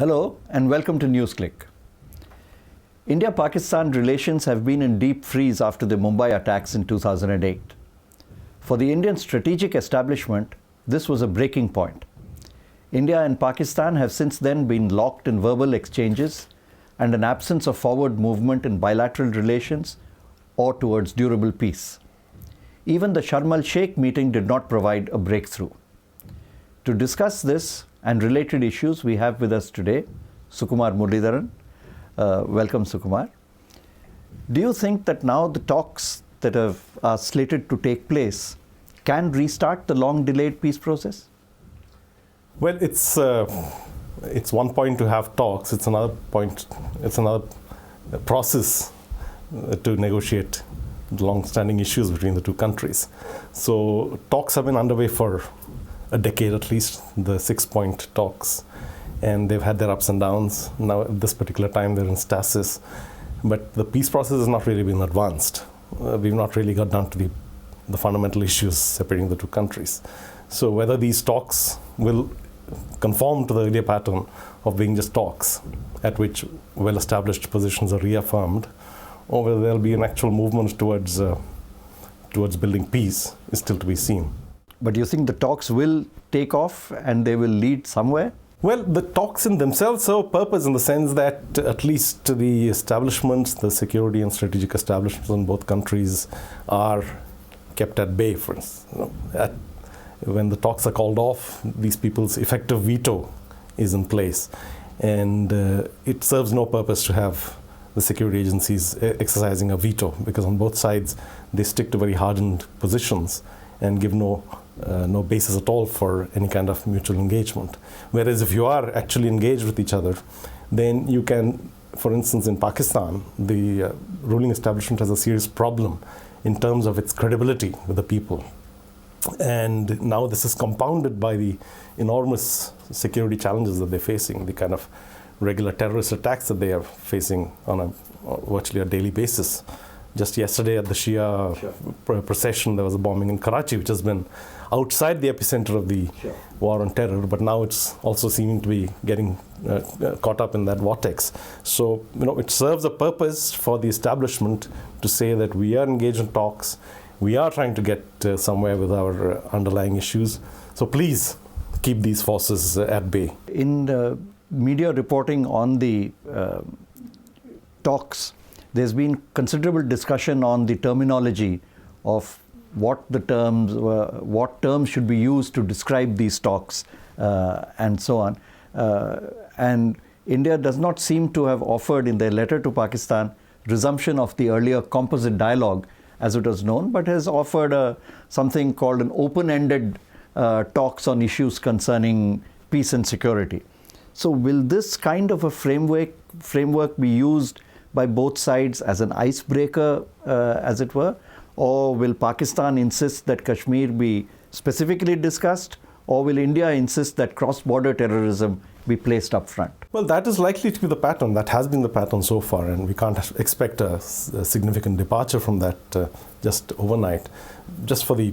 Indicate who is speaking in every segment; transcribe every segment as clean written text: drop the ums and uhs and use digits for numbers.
Speaker 1: Hello and welcome to NewsClick. India-Pakistan relations have been in deep freeze after the Mumbai attacks in 2008. For the Indian strategic establishment, this was a breaking point. India and Pakistan have since then been locked in verbal exchanges and an absence of forward movement in bilateral relations or towards durable peace. Even the Sharm el-Sheikh meeting did not provide a breakthrough. To discuss this and related issues, we have with us today Sukumar Muralidharan. Welcome, Sukumar. Do you think that now the talks that are slated to take place can restart the long-delayed peace process?
Speaker 2: Well, it's one point to have talks. It's another point. It's another process to negotiate long-standing issues between the two countries. So talks have been underway for a decade at least, the 6-point talks, and they've had their ups and downs. Now at this particular time they're in stasis, but the peace process has not really been advanced. We've not really got down to the fundamental issues separating the two countries. So whether these talks will conform to the earlier pattern of being just talks at which well-established positions are reaffirmed, or whether there'll be an actual movement towards building peace is still to be seen.
Speaker 1: But do you think the talks will take off and they will lead somewhere?
Speaker 2: Well, the talks in themselves serve a purpose in the sense that at least the establishments, the security and strategic establishments in both countries are kept at bay. For instance, when the talks are called off, these people's effective veto is in place. And it serves no purpose to have the security agencies exercising a veto, because on both sides they stick to very hardened positions and give no basis at all for any kind of mutual engagement. Whereas if you are actually engaged with each other, then you can, for instance, in Pakistan, the ruling establishment has a serious problem in terms of its credibility with the people. And now this is compounded by the enormous security challenges that they're facing, the kind of regular terrorist attacks that they are facing on a virtually a daily basis. Just yesterday at the Shia procession, there was a bombing in Karachi, which has been outside the epicenter of the war on terror, but now it's also seeming to be getting caught up in that vortex. So, it serves a purpose for the establishment to say that we are engaged in talks, we are trying to get somewhere with our underlying issues. So please keep these forces at bay.
Speaker 1: In the media reporting on the talks, there's been considerable discussion on the terminology of what terms should be used to describe these talks and so on. And India does not seem to have offered in their letter to Pakistan resumption of the earlier Composite Dialogue as it was known, but has offered something called an open-ended talks on issues concerning peace and security. So will this kind of a framework be used by both sides as an icebreaker, as it were? Or will Pakistan insist that Kashmir be specifically discussed? Or will India insist that cross-border terrorism be placed up front?
Speaker 2: Well, that is likely to be the pattern. That has been the pattern so far, and we can't expect a significant departure from that just overnight. Just for the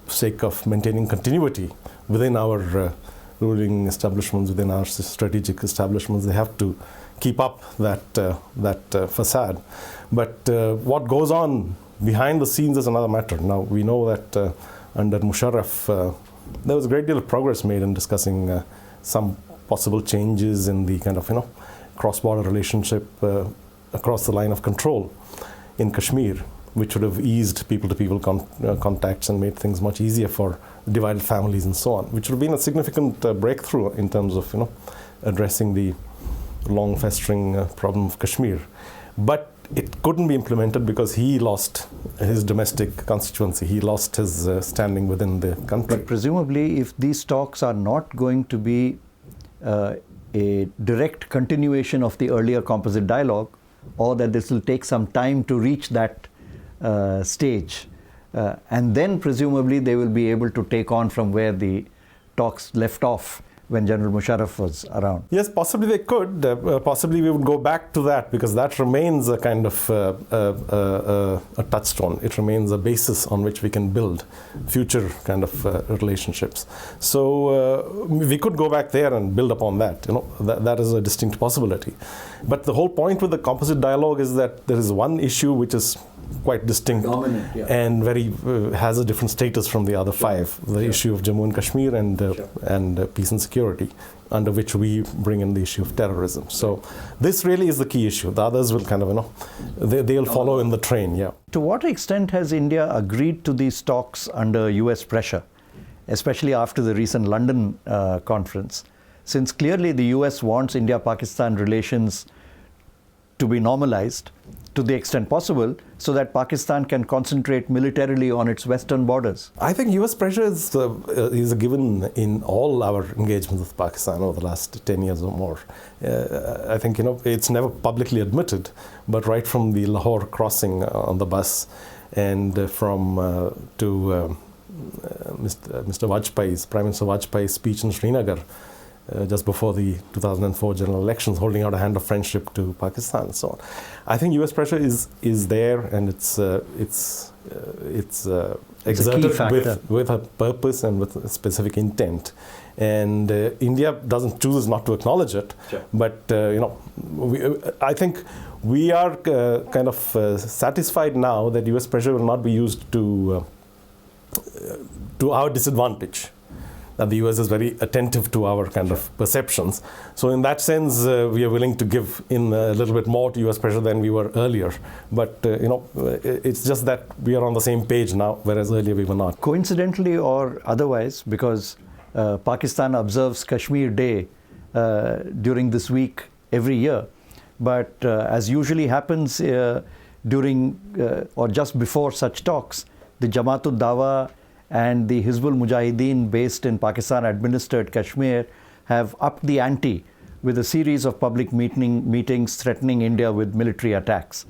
Speaker 2: sake of maintaining continuity within our ruling establishments, within our strategic establishments, they have to keep up that facade. But what goes on behind the scenes is another matter. Now, we know that under Musharraf, there was a great deal of progress made in discussing some possible changes in the kind of, cross-border relationship across the line of control in Kashmir, which would have eased people-to-people contacts and made things much easier for divided families and so on, which would have been a significant breakthrough in terms of, addressing the long festering problem of Kashmir. But it couldn't be implemented because he lost his domestic constituency. He lost his standing within the country.
Speaker 1: But presumably, if these talks are not going to be a direct continuation of the earlier Composite Dialogue, or that this will take some time to reach that stage, and then presumably they will be able to take on from where the talks left off when General Musharraf was around.
Speaker 2: Yes, possibly they could. Possibly we would go back to that, because that remains a kind of a touchstone. It remains a basis on which we can build future kind of relationships. So we could go back there and build upon that. That is a distinct possibility. But the whole point with the composite dialogue is that there is one issue which is quite distinct,
Speaker 1: dominant, yeah,
Speaker 2: and very has a different status from the other five. The issue of Jammu and Kashmir and peace and security, under which we bring in the issue of terrorism. So this really is the key issue. The others will kind of, they'll follow in the train. Yeah.
Speaker 1: To what extent has India agreed to these talks under US pressure, especially after the recent London conference? Since clearly the US wants India-Pakistan relations to be normalized to the extent possible, so that Pakistan can concentrate militarily on its western borders.
Speaker 2: I think US pressure is a given in all our engagements with Pakistan over the last 10 years or more. I think, it's never publicly admitted, but right from the Lahore crossing on the bus and from Mr. Vajpayee's, Prime Minister Vajpayee's speech in Srinagar, just before the 2004 general elections, holding out a hand of friendship to Pakistan and so on. I think U.S. pressure is there, and it's exerted with a purpose and with a specific intent. And India chooses not to acknowledge it. Sure. But I think we are kind of satisfied now that U.S. pressure will not be used to our disadvantage. That the US is very attentive to our kind of perceptions. So in that sense, we are willing to give in a little bit more to US pressure than we were earlier. But, it's just that we are on the same page now, whereas earlier we were not.
Speaker 1: Coincidentally or otherwise, because Pakistan observes Kashmir Day during this week every year. But as usually happens during or just before such talks, the Jamaat Dawa and the Hizbul Mujahideen based in Pakistan-administered Kashmir have upped the ante with a series of public meetings threatening India with military attacks.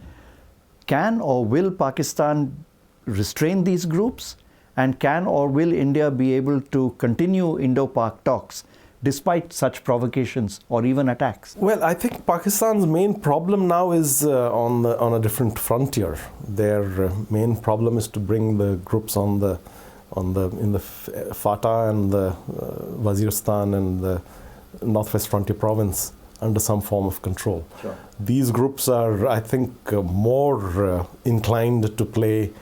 Speaker 1: Can or will Pakistan restrain these groups? And can or will India be able to continue Indo-pak talks despite such provocations or even attacks?
Speaker 2: Well, I think Pakistan's main problem now is on a different frontier. Their main problem is to bring the groups in the Fatah and the Waziristan and the Northwest Frontier Province under some form of control. Sure. These groups are, I think, more inclined to play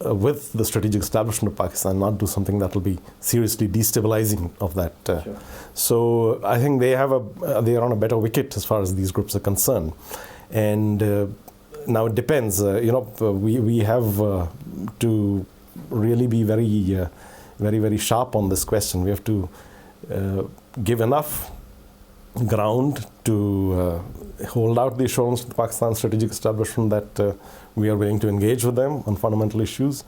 Speaker 2: with the strategic establishment of Pakistan, not do something that will be seriously destabilizing of that. Sure. So I think they are on a better wicket as far as these groups are concerned. And now it depends. We have to really be very sharp on this question. We have to give enough ground to hold out the assurance to the Pakistan strategic establishment that we are willing to engage with them on fundamental issues.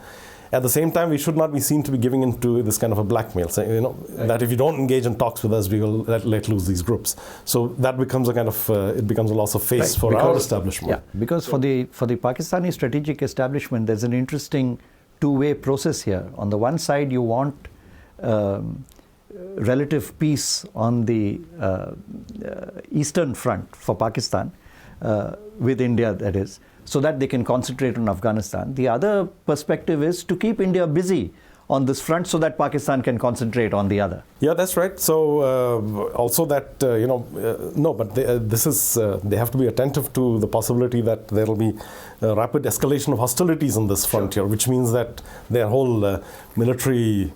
Speaker 2: At the same time, we should not be seen to be giving into this kind of a blackmail, saying, that if you don't engage in talks with us, we will let loose these groups. So that becomes a kind of it becomes a loss of face for our establishment.
Speaker 1: Yeah, because for the Pakistani strategic establishment, there's an interesting two-way process here. On the one side, you want relative peace on the eastern front for Pakistan, with India, that is, so that they can concentrate on Afghanistan. The other perspective is to keep India busy on this front so that Pakistan can concentrate on the other.
Speaker 2: Yeah, that's right. So also that, no, but they have to be attentive to the possibility that there will be a rapid escalation of hostilities on this frontier, which means that their whole military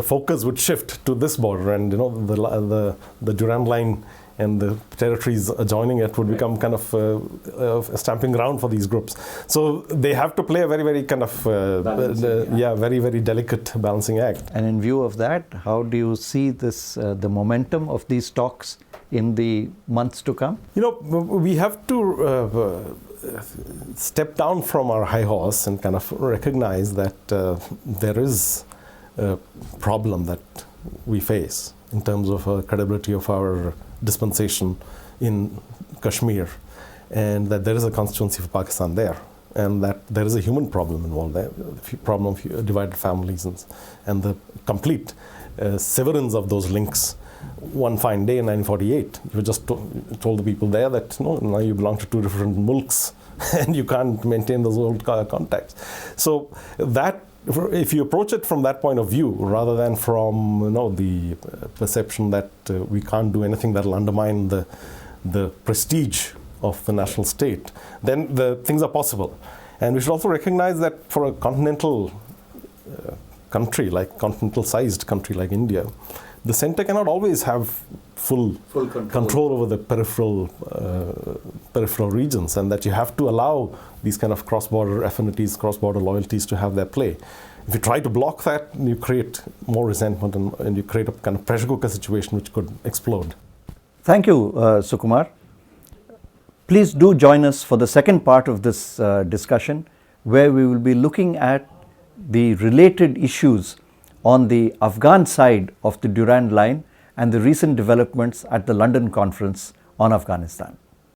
Speaker 2: focus would shift to this border, and the Durand Line and the territories adjoining it would become kind of a stamping ground for these groups. So they have to play a very kind of very delicate balancing act.
Speaker 1: And in view of that, how do you see this the momentum of these talks in the months to come?
Speaker 2: We have to step down from our high horse and kind of recognize that there is a problem that we face in terms of credibility of our dispensation in Kashmir, and that there is a constituency for Pakistan there, and that there is a human problem involved there, the problem of divided families and the complete severance of those links one fine day in 1948. You just told the people there that no, now you belong to two different mulks and you can't maintain those old contacts. So that, if you approach it from that point of view, rather than from the perception that we can't do anything that will undermine the prestige of the national state, then the things are possible. And we should also recognize that for a continental country, continental-sized country like India, the center cannot always have full control over the peripheral regions, and that you have to allow these kind of cross-border affinities, cross-border loyalties to have their play. If you try to block that, you create more resentment and you create a kind of pressure cooker situation which could explode.
Speaker 1: Thank you, Sukumar. Please do join us for the second part of this discussion, where we will be looking at the related issues on the Afghan side of the Durand Line and the recent developments at the London Conference on Afghanistan.